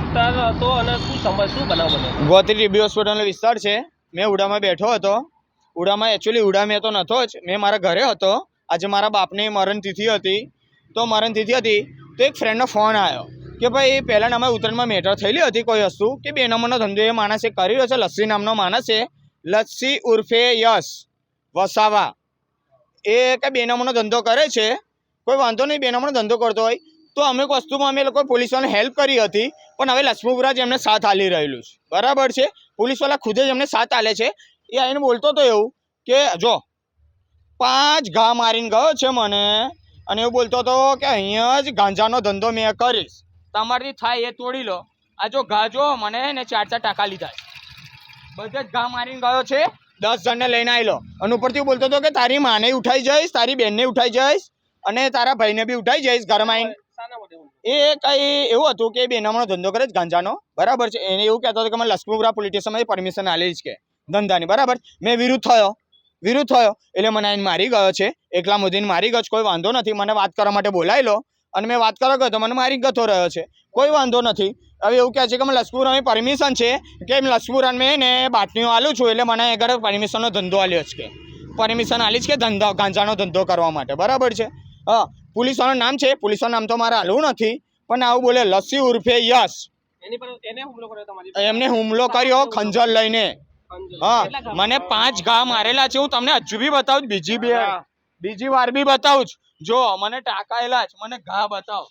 વિસ્તાર હતો અને શું બનાવ બન્યો? ગોત્રી ટીબી હોસ્પિટલનો વિસ્તાર છે. મેં ઉડામાં બેઠો હતો. ઉડામાં એકચ્યુઅલી ઉડા મેં તો નહોતો જ, મેં મારા ઘરે હતો. આજે મારા બાપની મરણતિથિ હતી. તો એક ફ્રેન્ડનો ફોન આવ્યો કે ભાઈ પહેલાં અમે ઉત્તરાયણમાં મેટર થયેલી હતી કોઈ વસ્તુ કે 2 નંબરનો ધંધો એ માણસે કરી રહ્યો છે. લસ્સી નામનો માણસ છે, લસ્સી ઉર્ફે યશ વસાવા. એ કંઈ 2 નંબરનો ધંધો કરે છે. કોઈ વાંધો નહીં, 2 નંબરનો ધંધો કરતો હોય તો અમુક વસ્તુમાં અમે લોકો પોલીસવાળાને હેલ્પ કરી હતી. પણ હવે લક્ષ્મીપુરા જ એમને સાથ આલી રહેલું છે. બરાબર છે, પોલીસવાળા ખુદ જ એમને સાથ આલે છે. એ આવીને બોલતો હતો એવું કે જો 5 ઘા મારીને ગયો છે મને, અને એવું બોલતો હતો કે અહીંયા જ ગાંજાનો ધંધો મેં કરીશ, તમારથી થાય એ તોડી લો. આ જો ઘા જો મને ને 4 ટાંકા લીધા છે, બધે જ ઘા મારીને ગયો છે. 10 જણને લઈને આવેલો. અને ઉપરથી બોલતો હતો કે તારી માને ઉઠાઈ જઈશ, તારી બેનને ઉઠાઈ જઈશ, અને તારા ભાઈને બી ઉઠાઈ જઈશ ઘરમાં આવીને. એ કઈ એવું હતું કે 2 નંબરનો ધંધો કરે છે ગાંજાનો. બરાબર છે. એને એવું કહેતો હતો કે મને લક્ષ્મીપુરા પોલીસ સ્ટેશનમાં પરમિશન આલેલી છે કે ધંધાની. બરાબર. મેં વિરુદ્ધ થયો એટલે મને આઈને મારી ગયો છે. એકલા મોદીને મારી ગયો છે. કોઈ વાંધો નથી. મને વાત કરવા માટે બોલાયેલો અને મેં વાત કરવા ગયો તો મને મારી ગતો રહ્યો છે. કોઈ વાંધો નથી. હવે એવું કહે છે કે મને લક્ષ્મીપુરાની પરમિશન છે કે લક્ષ્મીપુરાને મેં ને બાટલીઓ આલું છું, એટલે મને આગળ પરમિશનનો ધંધો આલ્યો છે કે પરમિશન આલી છે કે ધંધો ગાંજાનો ધંધો કરવા માટે. બરાબર છે. હા, પોલીસવાળાનું નામ છે, પોલીસનું નામ તો મારે હાલવું નથી, પણ આવું બોલે લસ્સી ઉર્ફે યશ. એમને હુમલો કર્યો ખંજર લઈને. હા, મને 5 ઘા મારેલા છે. હું તમને હજુ બી બતાવું, બીજી વાર બી બતાવું. જો મને ટાંકાયેલા છે, મને ઘા બતાવો.